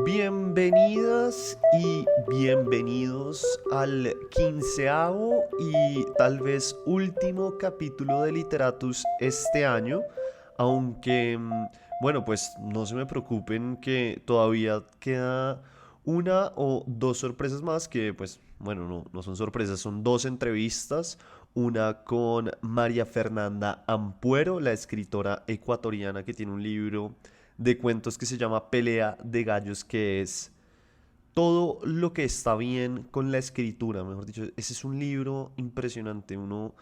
Bienvenidas y bienvenidos al quinceavo y tal vez último capítulo de Literatus este año, aunque, bueno, pues no se me preocupen que todavía queda una o dos sorpresas más que, pues, bueno, no son sorpresas, son dos entrevistas, una con María Fernanda Ampuero, la escritora ecuatoriana que tiene un libro de cuentos que se llama Pelea de Gallos, que es todo lo que está bien con la escritura, mejor dicho. Ese es un libro impresionante. Uno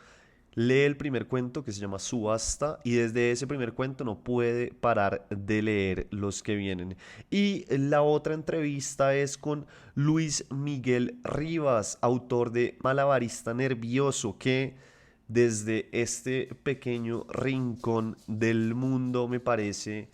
lee el primer cuento que se llama Subasta y desde ese primer cuento no puede parar de leer los que vienen. Y la otra entrevista es con Luis Miguel Rivas, autor de Malabarista Nervioso, que desde este pequeño rincón del mundo me parece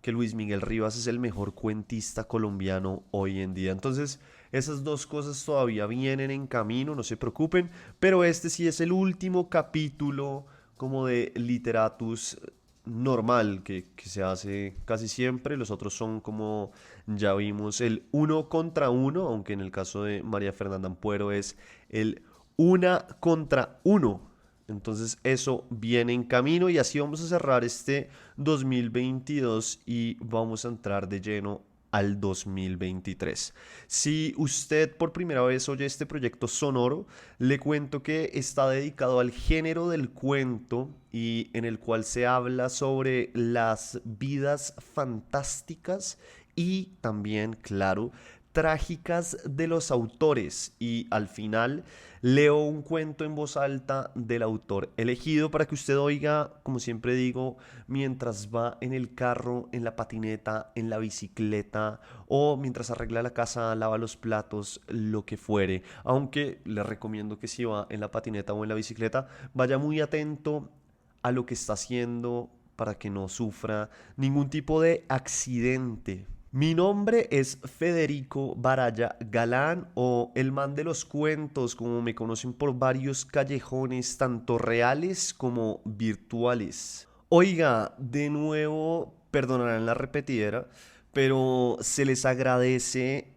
que Luis Miguel Rivas es el mejor cuentista colombiano hoy en día. Entonces, esas dos cosas todavía vienen en camino, no se preocupen, pero este sí es el último capítulo como de Literatus normal que se hace casi siempre. Los otros son como ya vimos el uno contra uno, aunque en el caso de María Fernanda Ampuero es el una contra uno. Entonces eso viene en camino y así vamos a cerrar este 2022 y vamos a entrar de lleno al 2023. Si usted por primera vez oye este proyecto sonoro, le cuento que está dedicado al género del cuento y en el cual se habla sobre las vidas fantásticas y también, claro, trágicas de los autores y al final leo un cuento en voz alta del autor elegido para que usted oiga, como siempre digo, mientras va en el carro, en la patineta, en la bicicleta o mientras arregla la casa, lava los platos, lo que fuere. Aunque le recomiendo que si va en la patineta o en la bicicleta, vaya muy atento a lo que está haciendo para que no sufra ningún tipo de accidente. Mi nombre es Federico Baraya Galán o el man de los cuentos, como me conocen por varios callejones, tanto reales como virtuales. Oiga, de nuevo, perdonarán la repetidera, pero se les agradece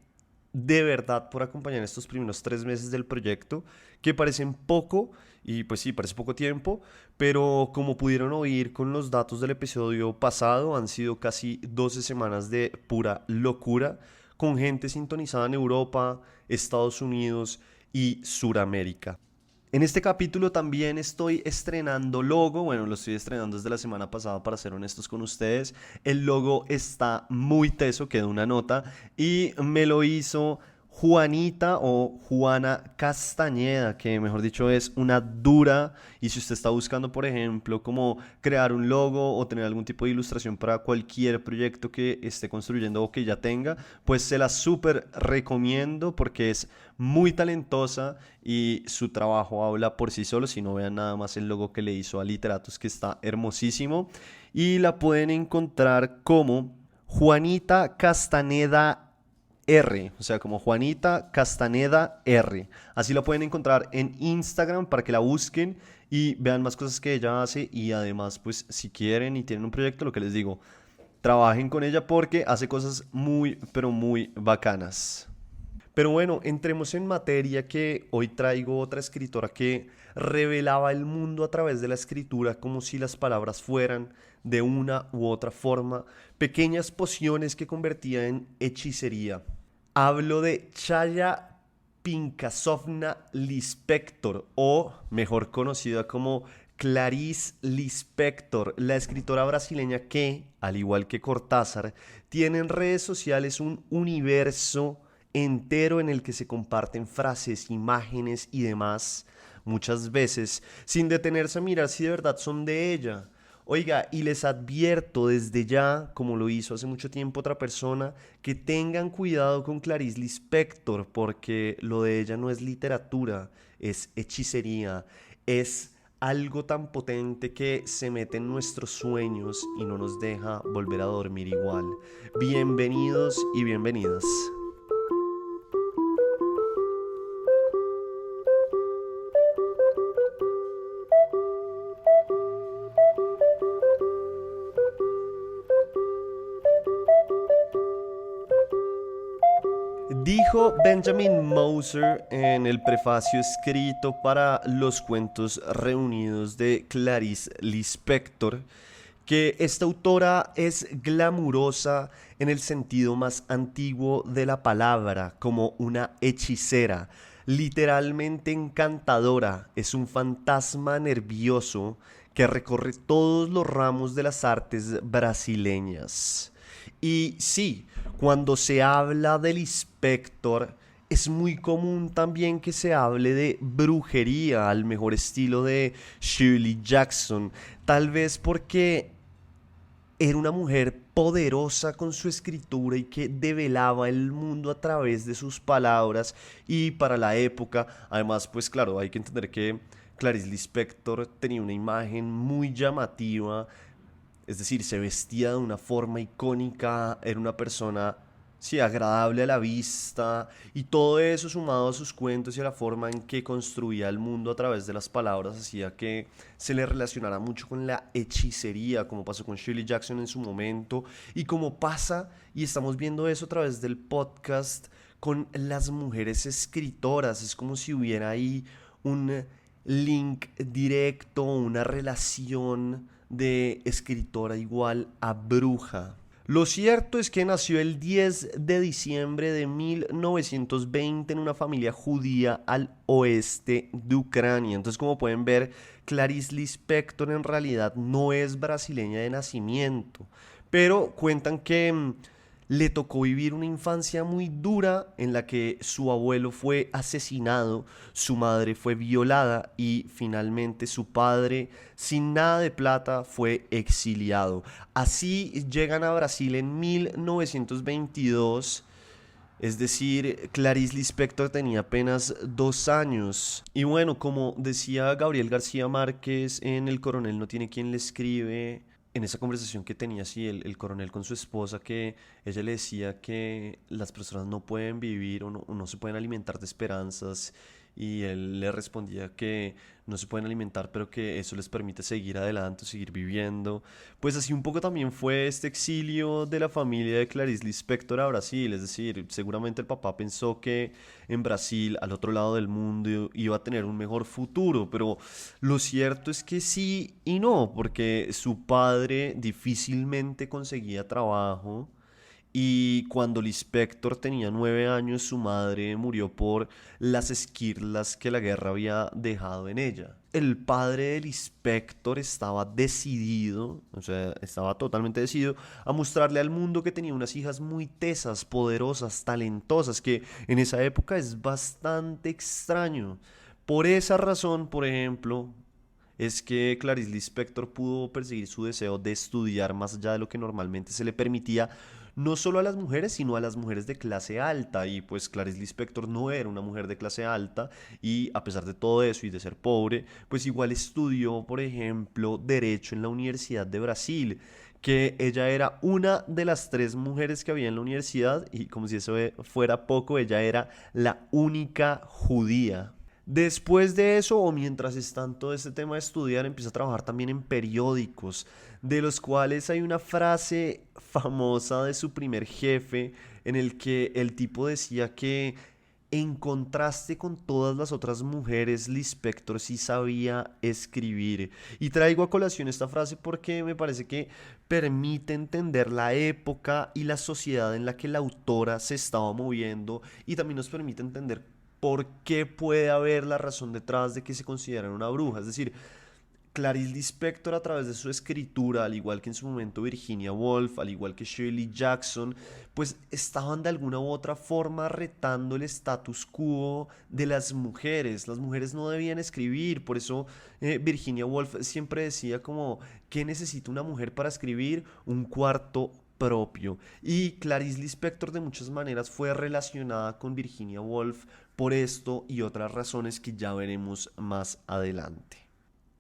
de verdad por acompañar estos primeros 3 meses del proyecto, que parecen poco, y pues sí, parece poco tiempo, pero como pudieron oír con los datos del episodio pasado, han sido casi 12 semanas de pura locura, con gente sintonizada en Europa, Estados Unidos y Suramérica. En este capítulo también estoy estrenando logo, bueno, lo estoy estrenando desde la semana pasada para ser honestos con ustedes. El logo está muy teso, quedó una nota y me lo hizo Juanita o Juana Castañeda, que mejor dicho es una dura. Y si usted está buscando, por ejemplo, como crear un logo o tener algún tipo de ilustración para cualquier proyecto que esté construyendo o que ya tenga, pues se la súper recomiendo porque es muy talentosa y su trabajo habla por sí solo. Si no, vean nada más el logo que le hizo a Literatus, que está hermosísimo. Y la pueden encontrar como Juanita Castaneda R, o sea, como Juanita Castaneda R. Así la pueden encontrar en Instagram para que la busquen y vean más cosas que ella hace. Y además, pues, si quieren y tienen un proyecto, lo que les digo, trabajen con ella porque hace cosas muy, pero muy bacanas. Pero bueno, entremos en materia, que hoy traigo otra escritora que revelaba el mundo a través de la escritura como si las palabras fueran de una u otra forma pequeñas pociones que convertía en hechicería. Hablo de Chaya Pinkasovna Lispector, o mejor conocida como Clarice Lispector, la escritora brasileña que, al igual que Cortázar, tiene en redes sociales un universo entero en el que se comparten frases, imágenes y demás, muchas veces sin detenerse a mirar si de verdad son de ella. Oiga, y les advierto desde ya, como lo hizo hace mucho tiempo otra persona, que tengan cuidado con Clarice Lispector, porque lo de ella no es literatura, es hechicería, es algo tan potente que se mete en nuestros sueños y no nos deja volver a dormir igual. Bienvenidos y bienvenidas. Dijo Benjamin Moser en el prefacio escrito para los cuentos reunidos de Clarice Lispector que esta autora es glamurosa en el sentido más antiguo de la palabra, como una hechicera, literalmente encantadora, es un fantasma nervioso que recorre todos los ramos de las artes brasileñas. Y sí, cuando se habla del inspector, es muy común también que se hable de brujería al mejor estilo de Shirley Jackson, tal vez porque era una mujer poderosa con su escritura y que develaba el mundo a través de sus palabras y para la época, además pues claro, hay que entender que Clarice Lispector tenía una imagen muy llamativa, es decir, se vestía de una forma icónica, era una persona, sí, agradable a la vista, y todo eso sumado a sus cuentos y a la forma en que construía el mundo a través de las palabras hacía que se le relacionara mucho con la hechicería, como pasó con Shirley Jackson en su momento, y como pasa, y estamos viendo eso a través del podcast, con las mujeres escritoras. Es como si hubiera ahí un link directo, una relación de escritora igual a bruja. Lo cierto es que nació el 10 de diciembre de 1920 en una familia judía al oeste de Ucrania. Entonces, como pueden ver, Clarice Lispector en realidad no es brasileña de nacimiento, pero cuentan que le tocó vivir una infancia muy dura en la que su abuelo fue asesinado, su madre fue violada y finalmente su padre, sin nada de plata, fue exiliado. Así llegan a Brasil en 1922. Es decir, Clarice Lispector tenía apenas 2 años. Y bueno, como decía Gabriel García Márquez en El coronel no tiene quien le escribe, en esa conversación que tenía así el coronel con su esposa, que ella le decía que las personas no pueden vivir o no se pueden alimentar de esperanzas, y él le respondía que no se pueden alimentar, pero que eso les permite seguir adelante, seguir viviendo. Pues así un poco también fue este exilio de la familia de Clarice Lispector a Brasil, es decir, seguramente el papá pensó que en Brasil, al otro lado del mundo, iba a tener un mejor futuro, pero lo cierto es que sí y no, porque su padre difícilmente conseguía trabajo. Y cuando Lispector tenía 9 años, su madre murió por las esquirlas que la guerra había dejado en ella. El padre de Lispector estaba decidido, o sea, estaba totalmente decidido a mostrarle al mundo que tenía unas hijas muy tesas, poderosas, talentosas, que en esa época es bastante extraño. Por esa razón, por ejemplo, es que Clarice Lispector pudo perseguir su deseo de estudiar más allá de lo que normalmente se le permitía, no solo a las mujeres, sino a las mujeres de clase alta. Y pues Clarice Lispector no era una mujer de clase alta, y a pesar de todo eso y de ser pobre, pues igual estudió, por ejemplo, Derecho en la Universidad de Brasil, que ella era una de las 3 mujeres que había en la universidad, y como si eso fuera poco, ella era la única judía. Después de eso, o mientras está en todo este tema de estudiar, empieza a trabajar también en periódicos, de los cuales hay una frase famosa de su primer jefe, en el que el tipo decía que en contraste con todas las otras mujeres, Lispector sí sabía escribir. Y traigo a colación esta frase porque me parece que permite entender la época y la sociedad en la que la autora se estaba moviendo, y también nos permite entender por qué puede haber la razón detrás de que se consideran una bruja. Es decir, Clarice Lispector a través de su escritura, al igual que en su momento Virginia Woolf, al igual que Shirley Jackson, pues estaban de alguna u otra forma retando el status quo de las mujeres. Las mujeres no debían escribir, por eso Virginia Woolf siempre decía como, ¿qué necesita una mujer para escribir? Un cuarto propio. Y Clarice Lispector de muchas maneras fue relacionada con Virginia Woolf por esto y otras razones que ya veremos más adelante.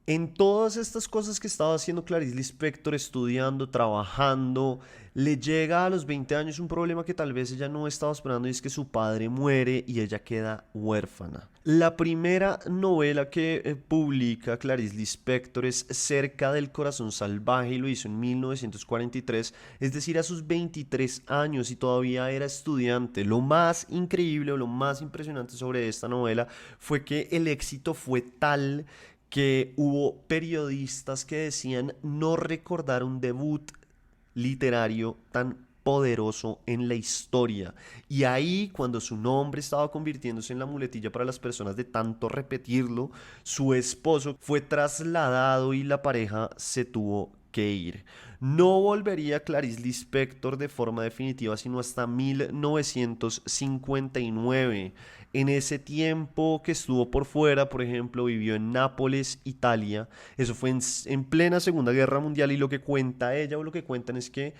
En todas estas cosas que estaba haciendo Clarice Lispector, estudiando, trabajando, le llega a los 20 años un problema que tal vez ella no estaba esperando, y es que su padre muere y ella queda huérfana. La primera novela que publica Clarice Lispector es Cerca del corazón salvaje, y lo hizo en 1943, es decir, a sus 23 años, y todavía era estudiante. Lo más increíble o lo más impresionante sobre esta novela fue que el éxito fue tal que hubo periodistas que decían no recordar un debut literario tan poderoso en la historia. Y ahí, cuando su nombre estaba convirtiéndose en la muletilla para las personas de tanto repetirlo, su esposo fue trasladado y la pareja se tuvo que ir. No volvería Clarice Lispector de forma definitiva sino hasta 1959. En ese tiempo que estuvo por fuera, por ejemplo, vivió en Nápoles, Italia. Eso fue en plena Segunda Guerra Mundial, y lo que cuenta ella o lo que cuentan es que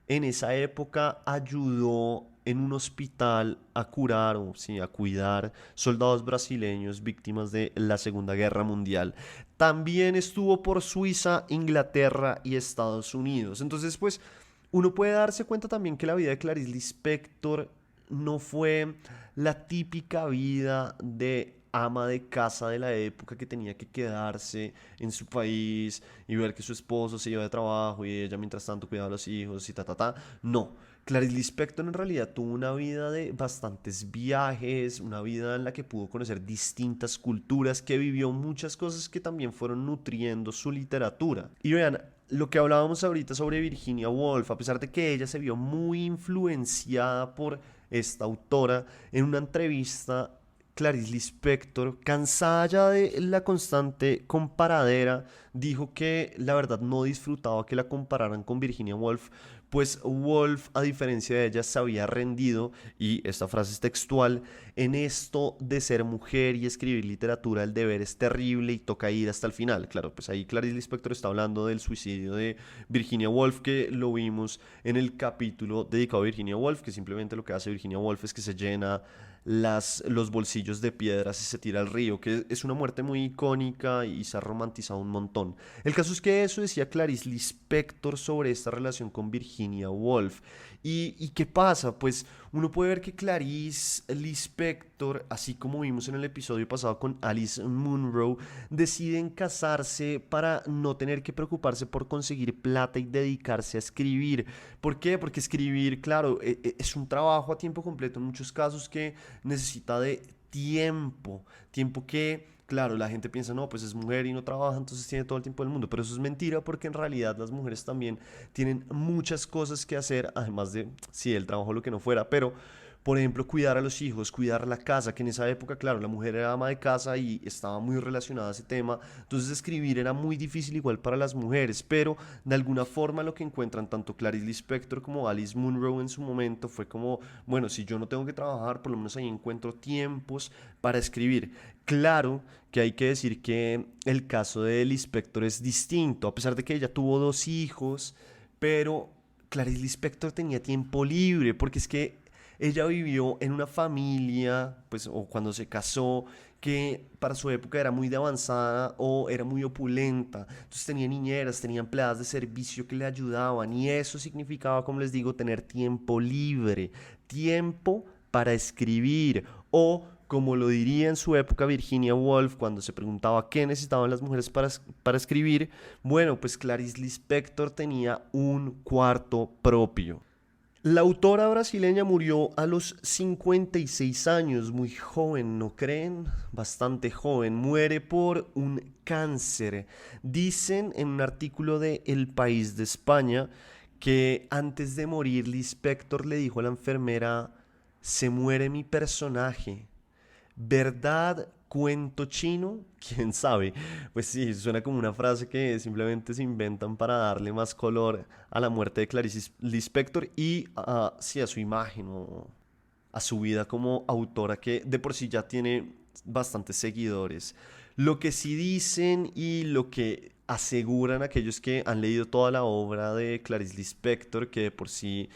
en esa época ayudó en un hospital a curar o sí, a cuidar soldados brasileños víctimas de la Segunda Guerra Mundial. También estuvo por Suiza, Inglaterra y Estados Unidos. Entonces, pues, uno puede darse cuenta también que la vida de Clarice Lispector no fue la típica vida de ama de casa de la época que tenía que quedarse en su país y ver que su esposo se iba de trabajo y ella mientras tanto cuidaba a los hijos y ta ta ta. No, Clarice Lispector en realidad tuvo una vida de bastantes viajes, una vida en la que pudo conocer distintas culturas, que vivió muchas cosas que también fueron nutriendo su literatura. Y vean, lo que hablábamos ahorita sobre Virginia Woolf, a pesar de que ella se vio muy influenciada por esta autora, en una entrevista Clarice Lispector, cansada ya de la constante comparadera, dijo que la verdad no disfrutaba que la compararan con Virginia Woolf, pues Woolf, a diferencia de ella, se había rendido, y esta frase es textual: en esto de ser mujer y escribir literatura, el deber es terrible y toca ir hasta el final. Claro, pues ahí Clarice Lispector está hablando del suicidio de Virginia Woolf, que lo vimos en el capítulo dedicado a Virginia Woolf, que simplemente lo que hace Virginia Woolf es que se llena los bolsillos de piedras y se tira al río, que es una muerte muy icónica y se ha romantizado un montón. El caso es que eso decía Clarice Lispector sobre esta relación con Virginia Woolf. ¿Y qué pasa? Pues uno puede ver que Clarice Lispector, así como vimos en el episodio pasado con Alice Munro, deciden casarse para no tener que preocuparse por conseguir plata y dedicarse a escribir. ¿Por qué? Porque escribir, claro, es un trabajo a tiempo completo en muchos casos que necesita de tiempo, tiempo que, claro, la gente piensa, no, pues es mujer y no trabaja, entonces tiene todo el tiempo del mundo, pero eso es mentira, porque en realidad las mujeres también tienen muchas cosas que hacer, además de, sí, el trabajo, lo que no fuera, pero por ejemplo, cuidar a los hijos, cuidar la casa, que en esa época, claro, la mujer era ama de casa y estaba muy relacionada a ese tema. Entonces escribir era muy difícil igual para las mujeres, pero de alguna forma lo que encuentran tanto Clarice Lispector como Alice Munro en su momento fue como, bueno, si yo no tengo que trabajar, por lo menos ahí encuentro tiempos para escribir. Claro que hay que decir que el caso de Lispector es distinto, a pesar de que ella tuvo dos hijos, pero Clarice Lispector tenía tiempo libre, porque es que ella vivió en una familia, pues, o cuando se casó, que para su época era muy de avanzada o era muy opulenta. Entonces tenía niñeras, tenía empleadas de servicio que le ayudaban, y eso significaba, como les digo, tener tiempo libre, tiempo para escribir, o como lo diría en su época Virginia Woolf cuando se preguntaba qué necesitaban las mujeres para escribir, bueno, pues Clarice Lispector tenía un cuarto propio. La autora brasileña murió a los 56 años, muy joven, ¿no creen? Bastante joven. Muere por un cáncer. Dicen en un artículo de El País de España que antes de morir Lispector le dijo a la enfermera: se muere mi personaje. ¿Verdad? ¿Cuento chino? ¿Quién sabe? Pues sí, suena como una frase que simplemente se inventan para darle más color a la muerte de Clarice Lispector y sí, a su imagen o a su vida como autora, que de por sí ya tiene bastantes seguidores. Lo que sí dicen y lo que aseguran aquellos que han leído toda la obra de Clarice Lispector, que de por sí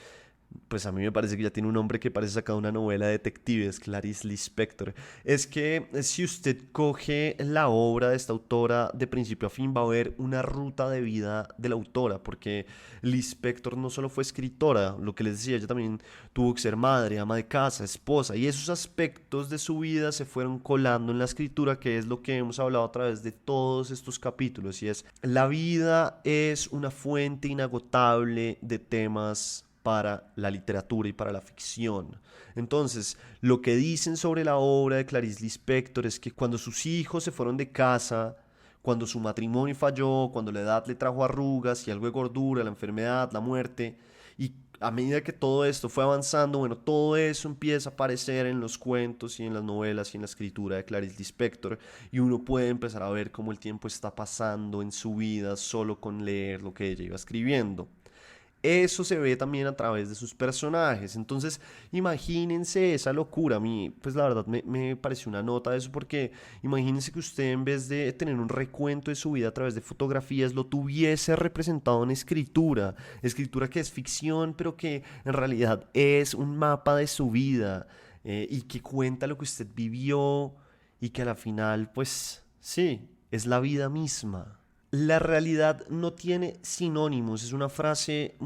pues a mí me parece que ya tiene un nombre que parece sacado de una novela de detectives, Clarice Lispector. Es que si usted coge la obra de esta autora de principio a fin, va a ver una ruta de vida de la autora, porque Lispector no solo fue escritora, lo que les decía, ella también tuvo que ser madre, ama de casa, esposa, y esos aspectos de su vida se fueron colando en la escritura, que es lo que hemos hablado a través de todos estos capítulos, y es la vida es una fuente inagotable de temas para la literatura y para la ficción. Entonces, lo que dicen sobre la obra de Clarice Lispector es que cuando sus hijos se fueron de casa, cuando su matrimonio falló, cuando la edad le trajo arrugas y algo de gordura, la enfermedad, la muerte, y a medida que todo esto fue avanzando, bueno, todo eso empieza a aparecer en los cuentos y en las novelas y en la escritura de Clarice Lispector, y uno puede empezar a ver cómo el tiempo está pasando en su vida solo con leer lo que ella iba escribiendo. Eso se ve también a través de sus personajes. Entonces, imagínense esa locura. A mí, pues la verdad, me pareció una nota de eso porque imagínense que usted en vez de tener un recuento de su vida a través de fotografías, lo tuviese representado en escritura. Escritura que es ficción, pero que en realidad es un mapa de su vida y que cuenta lo que usted vivió y que a la final, pues sí, es la vida misma. La realidad no tiene sinónimos, es una frase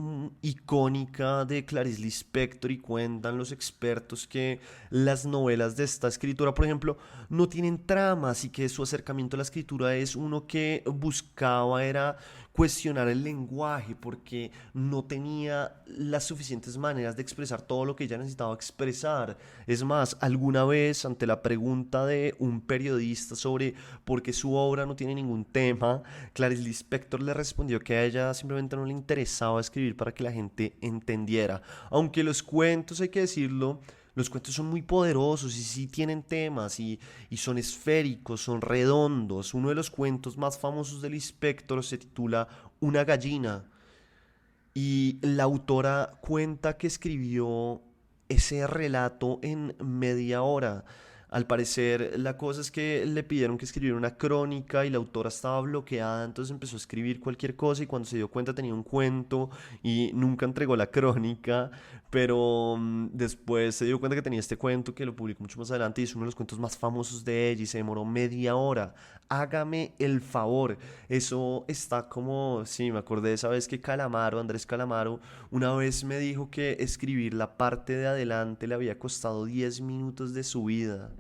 icónica de Clarice Lispector y cuentan los expertos que las novelas de esta escritura, por ejemplo, no tienen tramas y que su acercamiento a la escritura es uno que buscaba era cuestionar el lenguaje porque no tenía las suficientes maneras de expresar todo lo que ella necesitaba expresar. Es más, alguna vez ante la pregunta de un periodista sobre por qué su obra no tiene ningún tema, Clarice Lispector le respondió que a ella simplemente no le interesaba escribir para que la gente entendiera. Aunque los cuentos, hay que decirlo, los cuentos son muy poderosos y sí tienen temas y son esféricos, son redondos. Uno de los cuentos más famosos del Lispector se titula Una gallina y la autora cuenta que escribió ese relato en media hora. Al parecer, la cosa es que le pidieron que escribiera una crónica y la autora estaba bloqueada, entonces empezó a escribir cualquier cosa y cuando se dio cuenta tenía un cuento y nunca entregó la crónica, pero después se dio cuenta que tenía este cuento que lo publicó mucho más adelante y es uno de los cuentos más famosos de ella y se demoró media hora. Hágame el favor. Eso está como, sí, me acordé de esa vez que Calamaro, Andrés Calamaro, una vez me dijo que escribir la parte de adelante le había costado 10 minutos de su vida.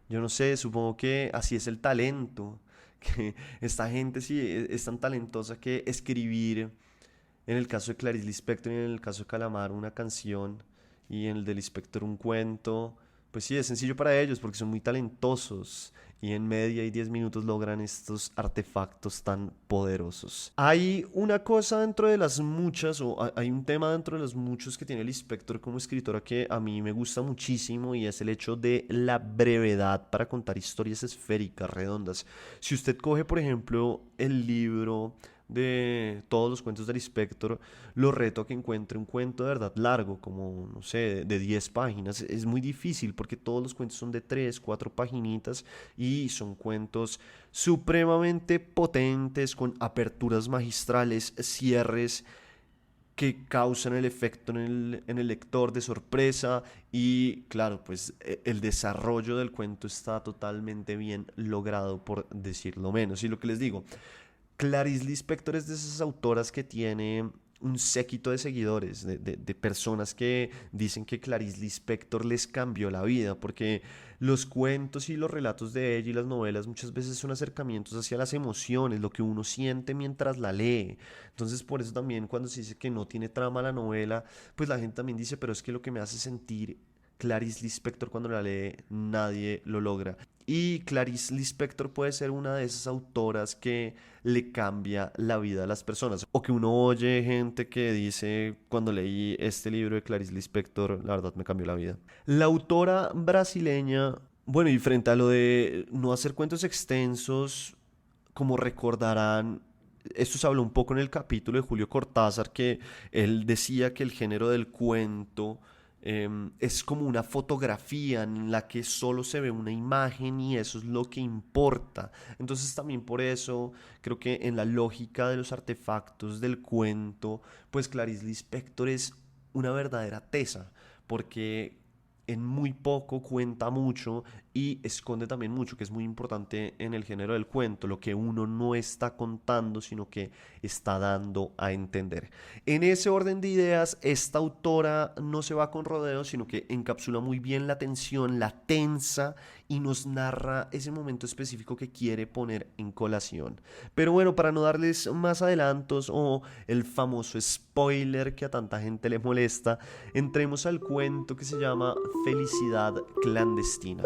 Yo no sé, supongo que así es el talento, que esta gente sí es tan talentosa que escribir, en el caso de Clarice Lispector y en el caso de Calamaro, una canción y en el de Lispector un cuento, pues sí, es sencillo para ellos porque son muy talentosos y en media y 10 minutos logran estos artefactos tan poderosos. Hay una cosa dentro de las muchas, o hay un tema dentro de los muchos que tiene Lispector como escritora que a mí me gusta muchísimo y es el hecho de la brevedad para contar historias esféricas, redondas. Si usted coge, por ejemplo, el libro de todos los cuentos del Inspector, lo reto a que encuentre un cuento de verdad largo, como, no sé, de 10 páginas. Es muy difícil porque todos los cuentos son de 3 4 paginitas y son cuentos supremamente potentes, con aperturas magistrales, cierres que causan el efecto en el lector de sorpresa y claro, pues el desarrollo del cuento está totalmente bien logrado por decirlo menos. Y lo que les digo, Clarice Lispector es de esas autoras que tiene un séquito de seguidores, de personas que dicen que Clarice Lispector les cambió la vida, porque los cuentos y los relatos de ella y las novelas muchas veces son acercamientos hacia las emociones, lo que uno siente mientras la lee. Entonces, por eso también cuando se dice que no tiene trama la novela, pues la gente también dice, pero es que lo que me hace sentir Clarice Lispector cuando la lee, nadie lo logra. Y Clarice Lispector puede ser una de esas autoras que le cambia la vida a las personas. O que uno oye gente que dice, cuando leí este libro de Clarice Lispector, la verdad me cambió la vida. La autora brasileña, bueno, y frente a lo de no hacer cuentos extensos, como recordarán, esto se habló un poco en el capítulo de Julio Cortázar, que él decía que el género del cuento es como una fotografía en la que solo se ve una imagen y eso es lo que importa. Entonces también por eso creo que en la lógica de los artefactos del cuento, pues Clarice Lispector es una verdadera tesa, porque en muy poco cuenta mucho y esconde también mucho, que es muy importante en el género del cuento, lo que uno no está contando, sino que está dando a entender. En ese orden de ideas, esta autora no se va con rodeos, sino que encapsula muy bien la tensión, la tensa y nos narra ese momento específico que quiere poner en colación. Pero bueno, para no darles más adelantos o el famoso spoiler que a tanta gente le molesta, entremos al cuento que se llama Felicidad clandestina.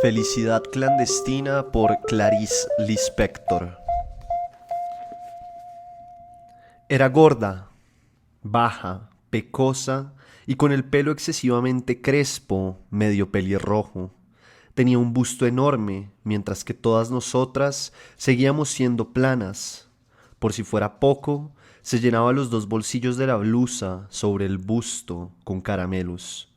Felicidad clandestina por Clarice Lispector. Era gorda, baja, pecosa y con el pelo excesivamente crespo, medio pelirrojo. Tenía un busto enorme, mientras que todas nosotras seguíamos siendo planas. Por si fuera poco, se llenaba los dos bolsillos de la blusa sobre el busto con caramelos.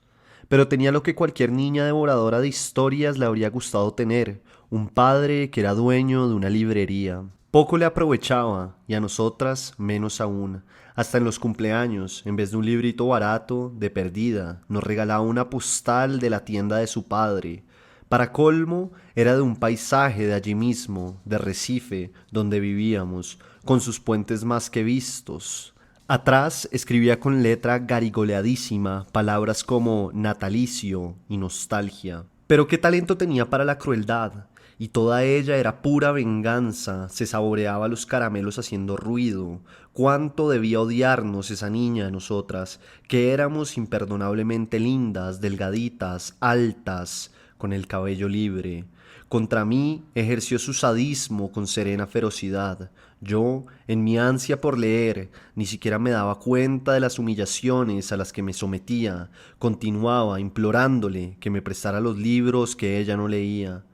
Pero tenía lo que cualquier niña devoradora de historias le habría gustado tener, un padre que era dueño de una librería. Poco le aprovechaba, y a nosotras menos aún. Hasta en los cumpleaños, en vez de un librito barato, de perdida, nos regalaba una postal de la tienda de su padre. Para colmo, era de un paisaje de allí mismo, de Recife, donde vivíamos, con sus puentes más que vistos. Atrás escribía con letra garigoleadísima palabras como natalicio y nostalgia. Pero qué talento tenía para la crueldad, y toda ella era pura venganza, se saboreaba los caramelos haciendo ruido. Cuánto debía odiarnos esa niña a nosotras, que éramos imperdonablemente lindas, delgaditas, altas, con el cabello libre. Contra mí ejerció su sadismo con serena ferocidad. Yo, en mi ansia por leer, ni siquiera me daba cuenta de las humillaciones a las que me sometía. Continuaba implorándole que me prestara los libros que ella no leía.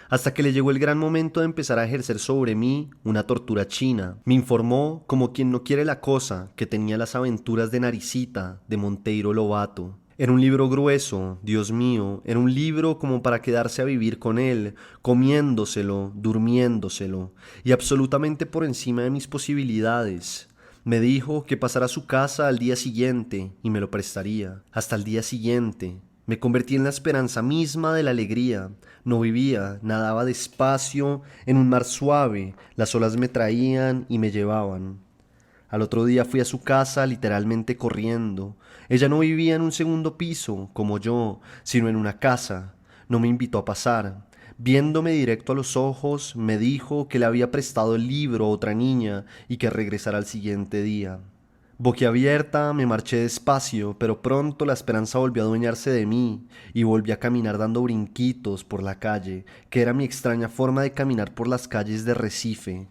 Hasta que le llegó el gran momento de empezar a ejercer sobre mí una tortura china. Me informó, como quien no quiere la cosa, que tenía las aventuras de Naricita, de Monteiro Lobato. Era un libro grueso, Dios mío, era un libro como para quedarse a vivir con él, comiéndoselo, durmiéndoselo, y absolutamente por encima de mis posibilidades. Me dijo que pasara a su casa al día siguiente y me lo prestaría. Hasta el día siguiente. Me convertí en la esperanza misma de la alegría. No vivía, nadaba despacio en un mar suave, las olas me traían y me llevaban. Al otro día fui a su casa literalmente corriendo. Ella no vivía en un segundo piso, como yo, sino en una casa. No me invitó a pasar. Viéndome directo a los ojos, me dijo que le había prestado el libro a otra niña y que regresara al siguiente día. Boquiabierta me marché despacio, pero pronto la esperanza volvió a adueñarse de mí y volví a caminar dando brinquitos por la calle, que era mi extraña forma de caminar por las calles de Recife.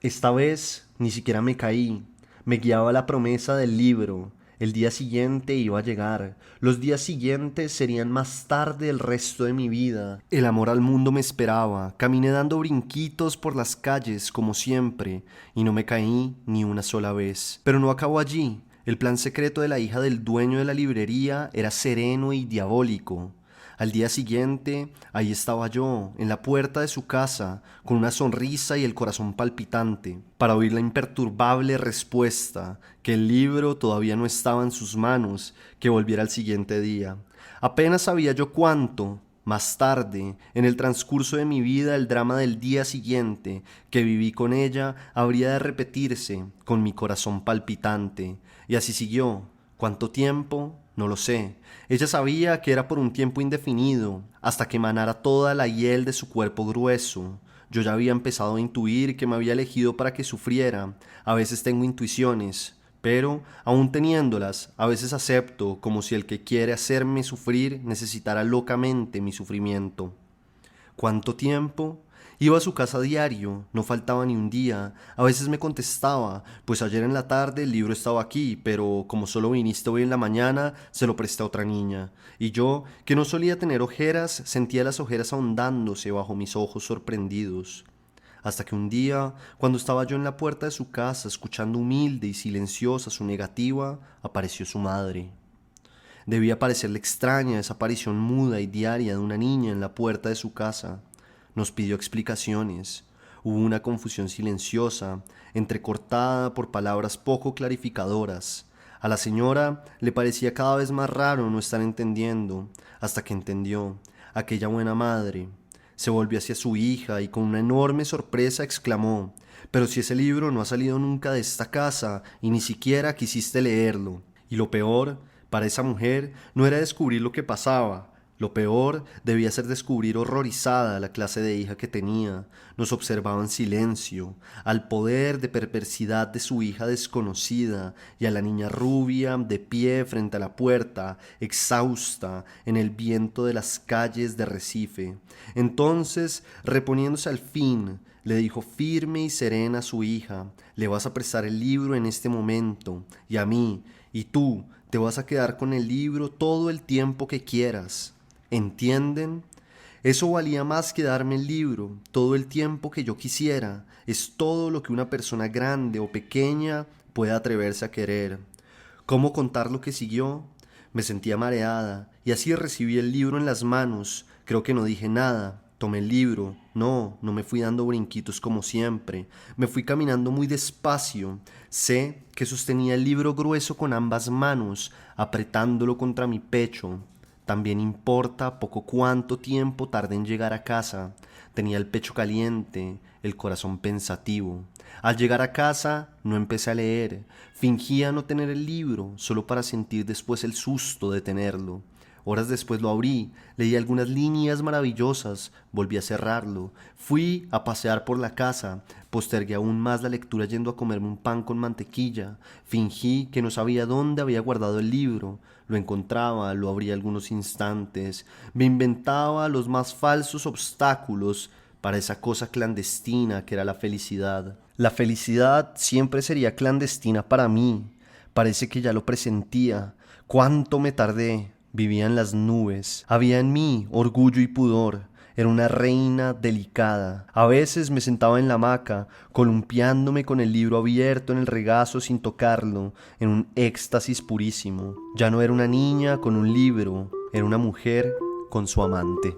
Esta vez ni siquiera me caí, me guiaba la promesa del libro. El día siguiente iba a llegar. Los días siguientes serían más tarde el resto de mi vida. El amor al mundo me esperaba. Caminé dando brinquitos por las calles, como siempre, y no me caí ni una sola vez. Pero no acabó allí. El plan secreto de la hija del dueño de la librería era sereno y diabólico. Al día siguiente, ahí estaba yo, en la puerta de su casa, con una sonrisa y el corazón palpitante, para oír la imperturbable respuesta, que el libro todavía no estaba en sus manos, que volviera al siguiente día. Apenas sabía yo cuánto, más tarde, en el transcurso de mi vida, el drama del día siguiente, que viví con ella, habría de repetirse, con mi corazón palpitante. Y así siguió. ¿Cuánto tiempo? No lo sé. Ella sabía que era por un tiempo indefinido, hasta que emanara toda la hiel de su cuerpo grueso. Yo ya había empezado a intuir que me había elegido para que sufriera. A veces tengo intuiciones, pero, aun teniéndolas, a veces acepto como si el que quiere hacerme sufrir necesitara locamente mi sufrimiento. ¿Cuánto tiempo? Iba a su casa a diario, no faltaba ni un día. A veces me contestaba, pues ayer en la tarde el libro estaba aquí, pero como solo viniste hoy en la mañana, se lo presté a otra niña. Y yo, que no solía tener ojeras, sentía las ojeras ahondándose bajo mis ojos sorprendidos. hasta que un día, cuando estaba yo en la puerta de su casa, escuchando humilde y silenciosa su negativa, apareció su madre. Debía parecerle extraña esa aparición muda y diaria de una niña en la puerta de su casa. Nos pidió explicaciones. Hubo una confusión silenciosa, entrecortada por palabras poco clarificadoras. A la señora le parecía cada vez más raro no estar entendiendo, hasta que entendió. Aquella buena madre. Se volvió hacia su hija y con una enorme sorpresa exclamó: «Pero si ese libro no ha salido nunca de esta casa y ni siquiera quisiste leerlo». Y lo peor, para esa mujer, no era descubrir lo que pasaba. Lo peor debía ser descubrir horrorizada la clase de hija que tenía. Nos observaba en silencio, al poder de perversidad de su hija desconocida y a la niña rubia de pie frente a la puerta, exhausta en el viento de las calles de Recife. Entonces, reponiéndose al fin, le dijo firme y serena a su hija: «Le vas a prestar el libro en este momento, y a mí, y tú te vas a quedar con el libro todo el tiempo que quieras. ¿Entienden? Eso valía más que darme el libro todo el tiempo que yo quisiera. Es todo lo que una persona grande o pequeña puede atreverse a querer». ¿Cómo contar lo que siguió? Me sentía mareada y así recibí el libro en las manos. Creo que no dije nada. Tomé el libro. No me fui dando brinquitos como siempre. Me fui caminando muy despacio. Sé que sostenía el libro grueso con ambas manos, apretándolo contra mi pecho. También importa poco cuánto tiempo tardé en llegar a casa. Tenía el pecho caliente, el corazón pensativo. Al llegar a casa no empecé a leer. Fingía no tener el libro, solo para sentir después el susto de tenerlo. Horas después lo abrí, leí algunas líneas maravillosas, volví a cerrarlo. Fui a pasear por la casa, postergué aún más la lectura yendo a comerme un pan con mantequilla. Fingí que no sabía dónde había guardado el libro. Lo encontraba, lo abría algunos instantes. Me inventaba los más falsos obstáculos para esa cosa clandestina que era la felicidad. La felicidad siempre sería clandestina para mí. Parece que ya lo presentía. ¿Cuánto me tardé? Vivía en las nubes. Había en mí orgullo y pudor. Era una reina delicada. A veces me sentaba en la hamaca, columpiándome con el libro abierto en el regazo sin tocarlo, en un éxtasis purísimo. Ya no era una niña con un libro, era una mujer con su amante.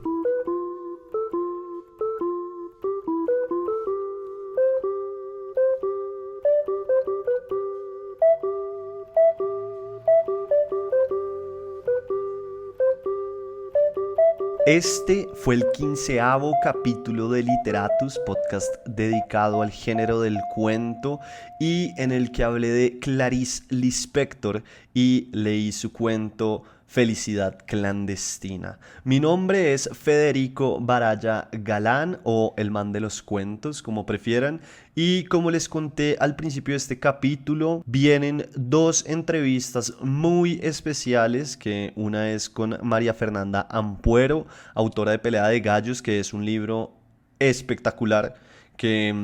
Este fue el 15º capítulo de Literatus, podcast dedicado al género del cuento y en el que hablé de Clarice Lispector y leí su cuento Felicidad clandestina. Mi nombre es Federico Baraya Galán, o el man de los cuentos, como prefieran, y como les conté al principio de este capítulo, vienen 2 entrevistas muy especiales, que una es con María Fernanda Ampuero, autora de Pelea de Gallos, que es un libro espectacular que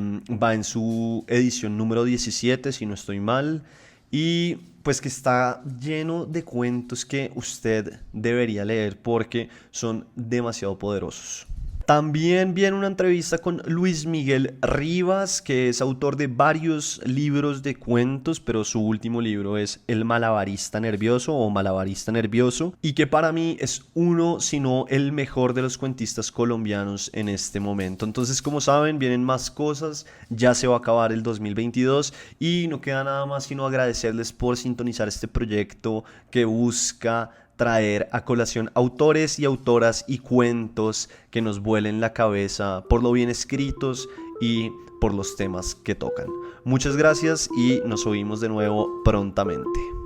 va en su edición número 17, si no estoy mal, y pues que está lleno de cuentos que usted debería leer porque son demasiado poderosos. También viene una entrevista con Luis Miguel Rivas, que es autor de varios libros de cuentos, pero su último libro es El Malabarista Nervioso o Malabarista Nervioso, y que para mí es uno, si no el mejor de los cuentistas colombianos en este momento. Entonces, como saben, vienen más cosas, ya se va a acabar el 2022 y no queda nada más sino agradecerles por sintonizar este proyecto que busca traer a colación autores y autoras y cuentos que nos vuelen la cabeza por lo bien escritos y por los temas que tocan. Muchas gracias y nos oímos de nuevo prontamente.